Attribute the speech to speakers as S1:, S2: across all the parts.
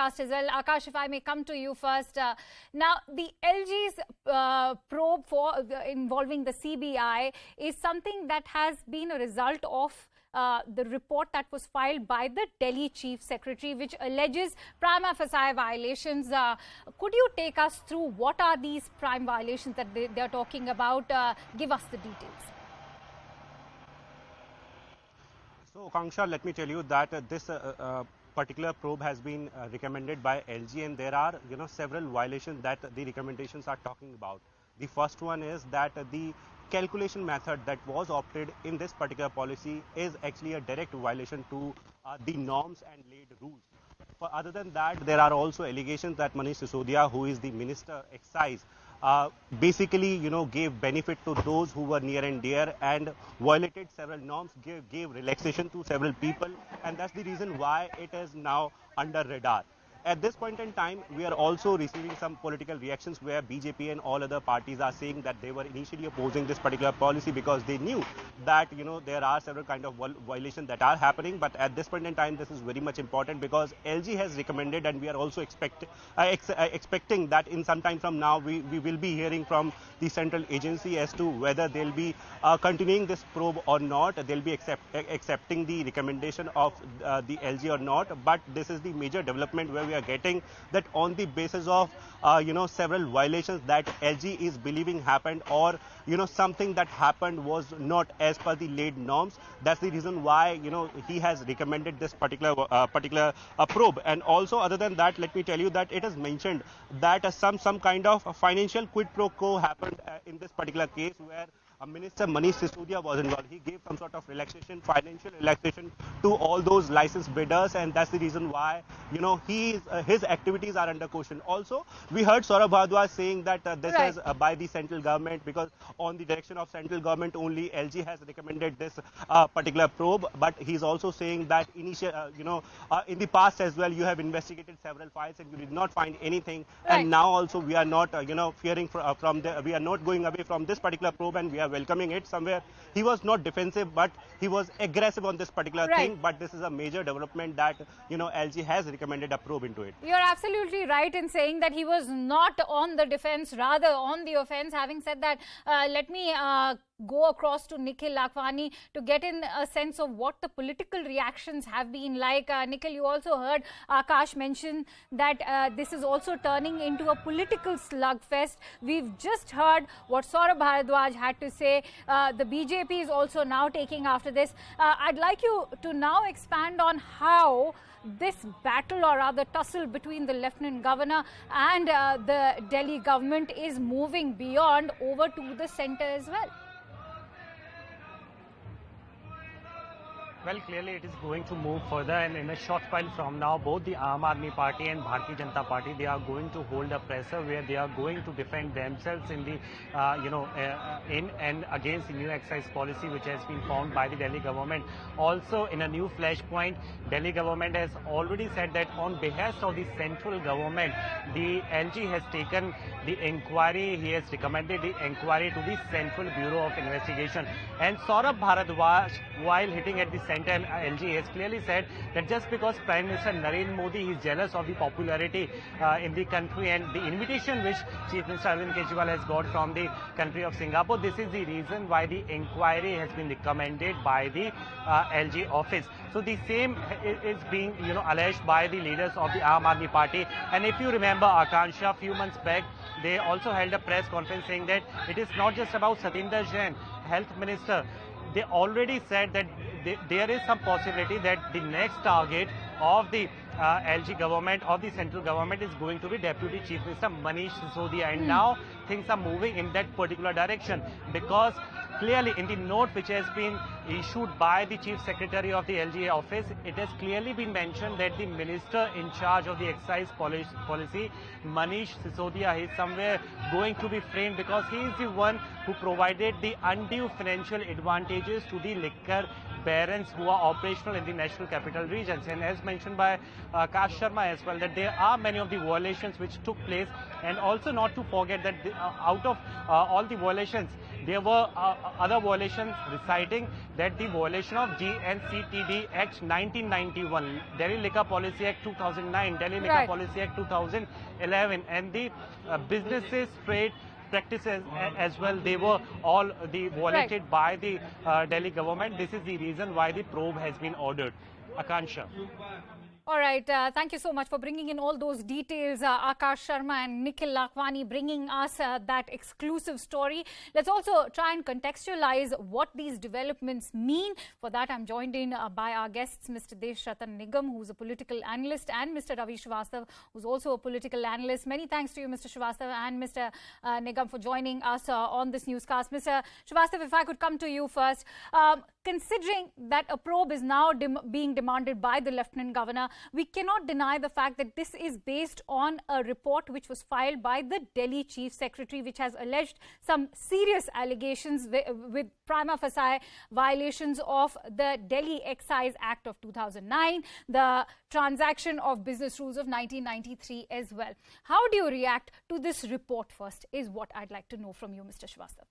S1: broadcast as well. Akash, if I may come to you first. Now, the LG's probe involving the CBI is something that has been a result of the report that was filed by the Delhi Chief Secretary, which alleges prima facie violations. Could you take us through what are these prime violations that they are talking about? Give us the details.
S2: So, Kanksha, let me tell you that this particular probe has been recommended by LG, and there are several violations that the recommendations are talking about. The first one is that the calculation method that was opted in this particular policy is actually a direct violation to the norms and laid rules. Other than that, there are also allegations that Manish Sisodia, who is the Minister Excise, basically gave benefit to those who were near and dear and violated several norms, gave relaxation to several people, and that's the reason why it is now under radar. At this point in time, we are also receiving some political reactions where BJP and all other parties are saying that they were initially opposing this particular policy because they knew that there are several kind of violations that are happening. But at this point in time, this is very much important because LG has recommended, and we are also expecting that in some time from now we will be hearing from the central agency as to whether they'll be continuing this probe or not. They'll be accepting the recommendation of the LG or not. But this is the major development where we are getting that on the basis of several violations that LG is believing happened, or something that happened was not as per the laid norms. That's the reason why he has recommended this particular probe. And also, other than that, let me tell you that it is mentioned that some kind of financial quid pro quo happened in this particular case where Minister Manish Sisodia was involved. He gave some sort of relaxation, financial relaxation to all those licensed bidders, and that's the reason why his activities are under question. Also, we heard Saurabh Bhardwaj saying that this is by the central government, because on the direction of central government only LG has recommended this particular probe. But he's also saying that in the past as well you have investigated several files and you did not find anything, and now also we are not fearing we are not going away from this particular probe, and we are welcoming it. Somewhere he was not defensive, but he was aggressive on this particular thing. But this is a major development that LG has recommended a probe into it.
S1: You're absolutely right in saying that he was not on the defense, rather on the offense. Having said that, let me go across to Nikhil Lakhwani to get in a sense of what the political reactions have been like. Nikhil, you also heard Akash mention that this is also turning into a political slugfest. We've just heard what Saurabh Bhardwaj had to say. The BJP is also now taking after this. I'd like you to now expand on how this battle, or rather tussle, between the Lieutenant Governor and the Delhi government is moving beyond over to the centre as well.
S3: Well, clearly it is going to move further, and in a short while from now, both the Aam Aadmi Party and Bharatiya Janata Party, they are going to hold a presser where they are going to defend themselves in the, in and against the new excise policy which has been formed by the Delhi government. Also, in a new flashpoint, Delhi government has already said that on behalf of the central government, the LG has taken the inquiry. He has recommended the inquiry to the Central Bureau of Investigation. And Saurabh Bhardwaj, while hitting at the center, LG has clearly said that just because Prime Minister Narendra Modi is jealous of the popularity in the country and the invitation which Chief Minister Arvind Kejriwal has got from the country of Singapore, this is the reason why the inquiry has been recommended by the LG office. So the same is being alleged by the leaders of the Aam Aadmi Party. And if you remember, Akansha, a few months back, they also held a press conference saying that it is not just about Satinder Jain, Health Minister. They already said that there is some possibility that the next target of the LG government, of the central government, is going to be Deputy Chief Minister Manish Sisodia. And now things are moving in that particular direction, because clearly in the note which has been issued by the Chief Secretary of the LG office, it has clearly been mentioned that the minister in charge of the excise policy, Manish Sisodia, is somewhere going to be framed because he is the one who provided the undue financial advantages to the liquor barons who are operational in the National Capital Regions. And as mentioned by Akash Sharma as well, that there are many of the violations which took place, and also not to forget that out of all the violations, there were other violations reciting that the violation of GNCTD Act 1991, Delhi Liquor Policy Act 2009, Delhi Liquor Policy Act 2011, and the businesses trade practices as well, they were all violated by the Delhi government. This is the reason why the probe has been ordered. Akansha.
S1: All right. Thank you so much for bringing in all those details, Akash Sharma and Nikhil Lakhwani, bringing us that exclusive story. Let's also try and contextualize what these developments mean. For that, I'm joined in by our guests, Mr. Desh Ratan Nigam, who's a political analyst, and Mr. Ravi Srivastav, who's also a political analyst. Many thanks to you, Mr. Srivastav and Mr. Nigam, for joining us on this newscast. Mr. Srivastav, if I could come to you first. Considering that a probe is now being demanded by the Lieutenant Governor, we cannot deny the fact that this is based on a report which was filed by the Delhi Chief Secretary, which has alleged some serious allegations with prima facie violations of the Delhi Excise Act of 2009, the transaction of business rules of 1993 as well. How do you react to this report first, is what I'd like to know from you, Mr. Srivastav.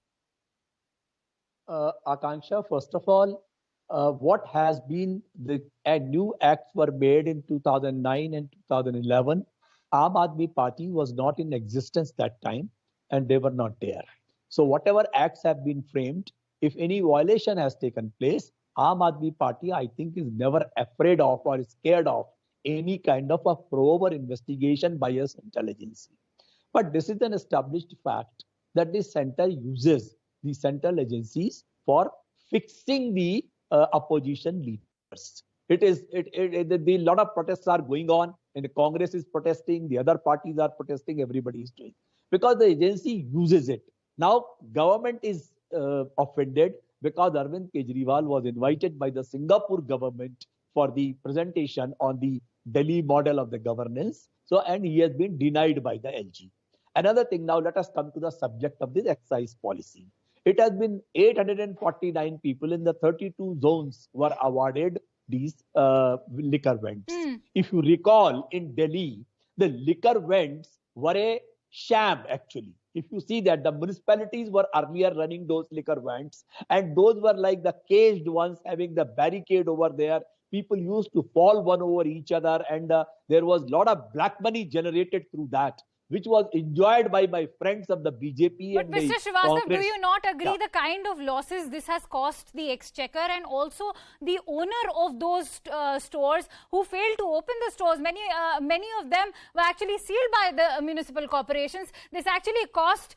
S4: Akansha, first of all, what has been the new acts were made in 2009 and 2011. Aam Aadmi Party was not in existence that time and they were not there. So whatever acts have been framed, if any violation has taken place, Aam Aadmi Party, I think, is never afraid of or is scared of any kind of a probe or investigation by us intelligence. But this is an established fact that the center uses the central agencies for fixing the opposition leaders. A lot of protests are going on, and the Congress is protesting, the other parties are protesting, everybody is doing. Because the agency uses it. Now, government is offended because Arvind Kejriwal was invited by the Singapore government for the presentation on the Delhi model of the governance. So, and he has been denied by the LG. Another thing, now let us come to the subject of this excise policy. It has been 849 people in the 32 zones were awarded these liquor vents. If you recall, in Delhi, the liquor vents were a sham actually. If you see that the municipalities were earlier running those liquor vents, and those were like the caged ones having the barricade over there. People used to fall one over each other, and there was a lot of black money generated through that, which was enjoyed by my friends of the BJP.
S1: But Mr. Srivastav, do you not agree the kind of losses this has cost the exchequer and also the owner of those stores who failed to open the stores? Many of them were actually sealed by the municipal corporations. This actually cost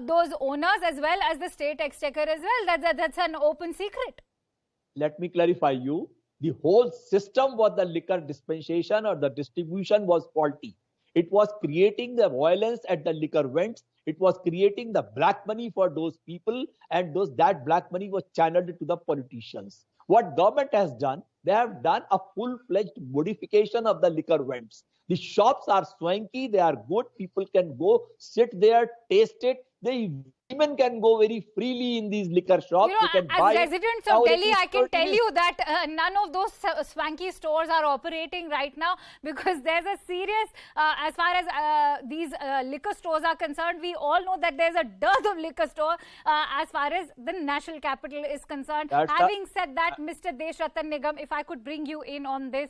S1: those owners as well as the state exchequer as well. That's an open secret.
S4: Let me clarify you. The whole system was the liquor dispensation or the distribution was faulty. It was creating the violence at the liquor vents. It was creating the black money for those people, and that black money was channeled to the politicians. What government has done, they have done a full-fledged modification of the liquor vents. The shops are swanky, they are good. People can go sit there, taste it. Women can go very freely in these liquor shops.
S1: You know, as residents of Delhi, I can tell you that none of those swanky stores are operating right now, because there's a serious, as far as these liquor stores are concerned, we all know that there's a dearth of liquor store as far as the national capital is concerned. Having said that, Mr. Desh Ratan Nigam, if I could bring you in on this,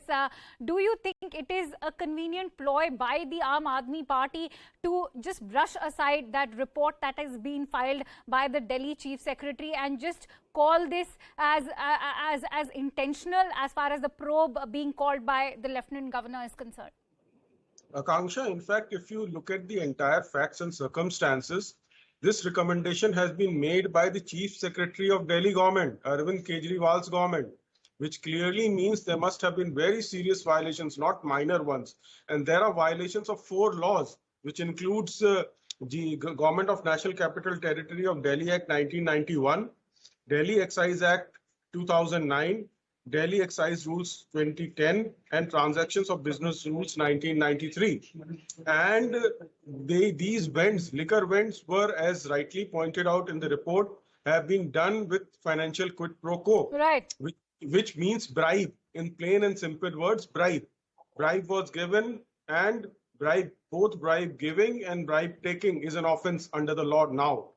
S1: do you think it is a convenient ploy by the Aam Aadmi Party to just brush aside that report that has been filed by the Delhi Chief Secretary and just call this as intentional as far as the probe being called by the Lieutenant Governor is concerned?
S5: Akanksha, in fact, if you look at the entire facts and circumstances, this recommendation has been made by the Chief Secretary of Delhi government, Arvind Kejriwal's government, which clearly means there must have been very serious violations, not minor ones. And there are violations of 4 laws, which includes the Government of National Capital Territory of Delhi Act 1991, Delhi Excise Act 2009, Delhi Excise Rules-2010, and Transactions of Business Rules 1993. And these vents, liquor vents, were, as rightly pointed out in the report, have been done with financial quid pro quo.
S1: Right.
S5: Which means bribe. In plain and simple words, bribe. Bribe was given, and both bribe giving and bribe taking is an offense under the law now.